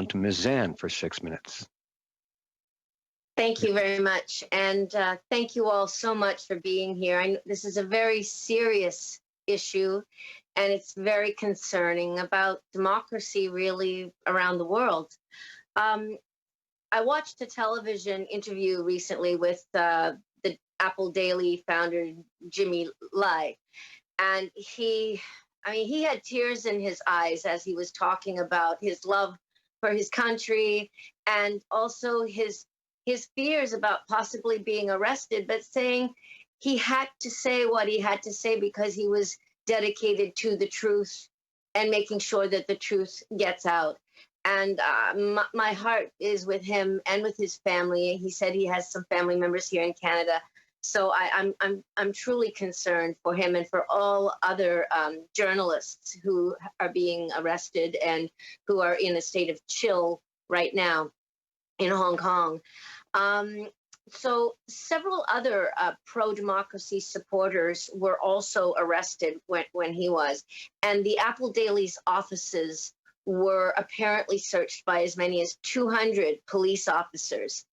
on to Ms. Zan for 6 minutes. Thank you very much. And thank you all so much for being here. This is a very serious issue, and it's very concerning about democracy really around the world. I watched a television interview recently with the Apple Daily founder, Jimmy Lai, and he had tears in his eyes as he was talking about his love for his country and also his fears about possibly being arrested, but saying he had to say what he had to say because he was dedicated to the truth and making sure that the truth gets out. And my heart is with him and with his family. He said he has some family members here in Canada. So I'm truly concerned for him and for all other journalists who are being arrested and who are in a state of chill right now in Hong Kong. So several other pro-democracy supporters were also arrested when he was, and the Apple Daily's offices were apparently searched by as many as 200 police officers.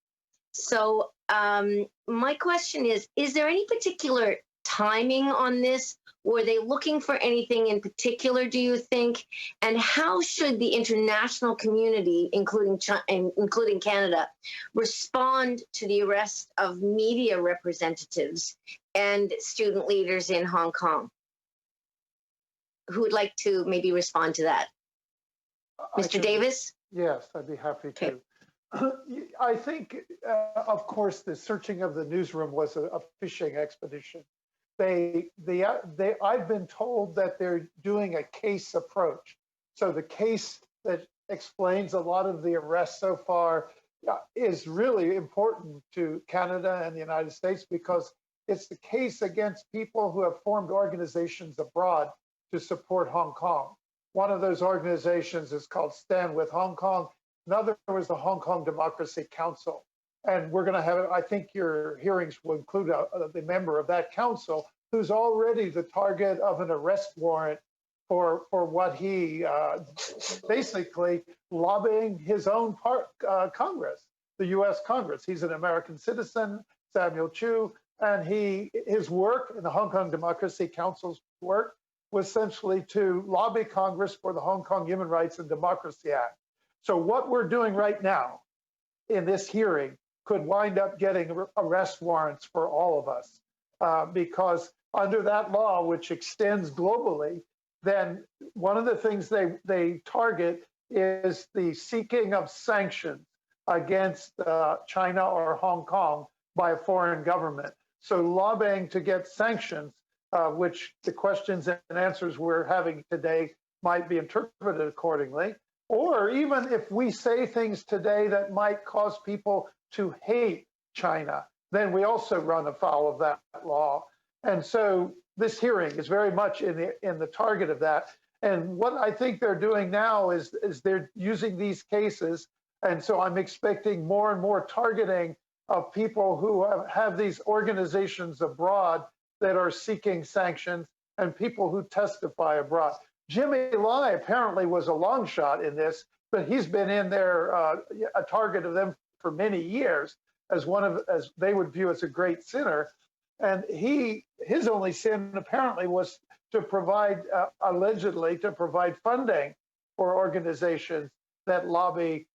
So my question is there any particular timing on this? Were they looking for anything in particular, do you think? And how should the international community, including Canada, respond to the arrest of media representatives and student leaders in Hong Kong? Who would like to maybe respond to that? Mr. Davis? Yes, I'd be happy to. I think, of course, the searching of the newsroom was a fishing expedition. I've been told that they're doing a case approach. So the case that explains a lot of the arrests so far is really important to Canada and the United States because it's the case against people who have formed organizations abroad to support Hong Kong. One of those organizations is called Stand With Hong Kong. Another was the Hong Kong Democracy Council. And we're going to have, I think your hearings will include the member of that council who's already the target of an arrest warrant for what he basically lobbying his own Congress, the U.S. Congress. He's an American citizen, Samuel Chu, and his work in the Hong Kong Democracy Council's work was essentially to lobby Congress for the Hong Kong Human Rights and Democracy Act. So what we're doing right now in this hearing could wind up getting arrest warrants for all of us because under that law, which extends globally, then one of the things they target is the seeking of sanctions against China or Hong Kong by a foreign government. So lobbying to get sanctions, which the questions and answers we're having today might be interpreted accordingly. Or even if we say things today that might cause people to hate China, then we also run afoul of that law. And so this hearing is very much in the target of that. And what I think they're doing now is they're using these cases. And so I'm expecting more and more targeting of people who have these organizations abroad that are seeking sanctions and people who testify abroad. Jimmy Lai apparently was a long shot in this, but he's been in there, a target of them for many years as they would view as a great sinner. And his only sin apparently was to provide, allegedly, to provide funding for organizations that lobby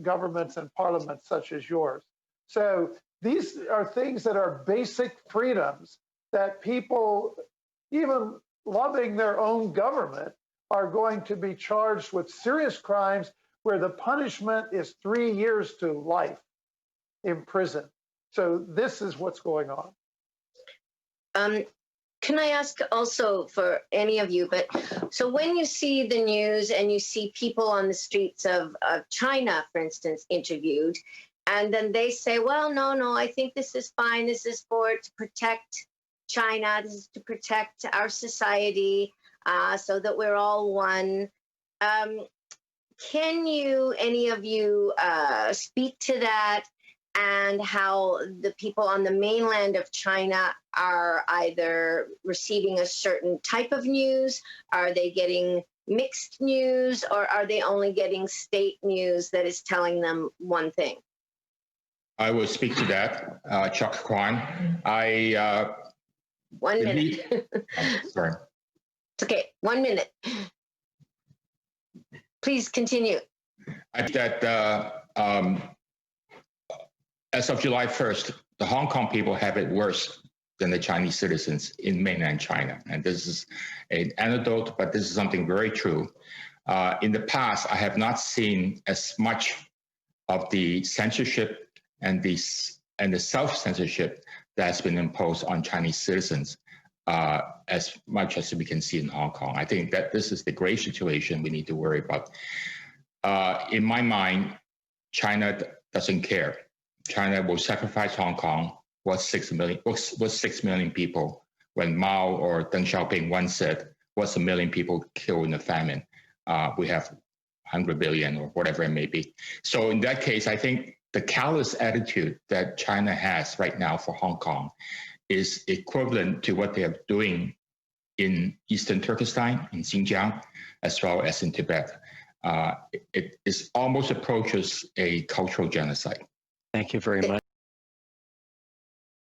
governments and parliaments such as yours. So these are things that are basic freedoms that people, even lobbying their own government, are going to be charged with serious crimes where the punishment is 3 years to life in prison. So this is what's going on. Can I ask also for any of you, so when you see the news and you see people on the streets of China, for instance, interviewed, and then they say, well, no, I think this is fine. This is to protect China. This is to protect our society so that we're all one. Can any of you, speak to that and how the people on the mainland of China are either receiving a certain type of news? Are they getting mixed news, or are they only getting state news that is telling them one thing? I will speak to that, Chuck Kwan. 1 minute. Sorry. It's okay. 1 minute. Please continue. I think that as of July 1st, the Hong Kong people have it worse than the Chinese citizens in mainland China. And this is an anecdote, but this is something very true. In the past, I have not seen as much of the censorship and the self-censorship that's been imposed on Chinese citizens as much as we can see in Hong Kong. I think that this is the grave situation we need to worry about. In my mind, China doesn't care. China will sacrifice Hong Kong. Was 6 million people when Mao or Deng Xiaoping once said, what's 1 million people killed in a famine? We have 100 billion or whatever it may be. So in that case, I think the callous attitude that China has right now for Hong Kong is equivalent to what they are doing in Eastern Turkestan, in Xinjiang, as well as in Tibet. It almost approaches a cultural genocide. Thank you very much.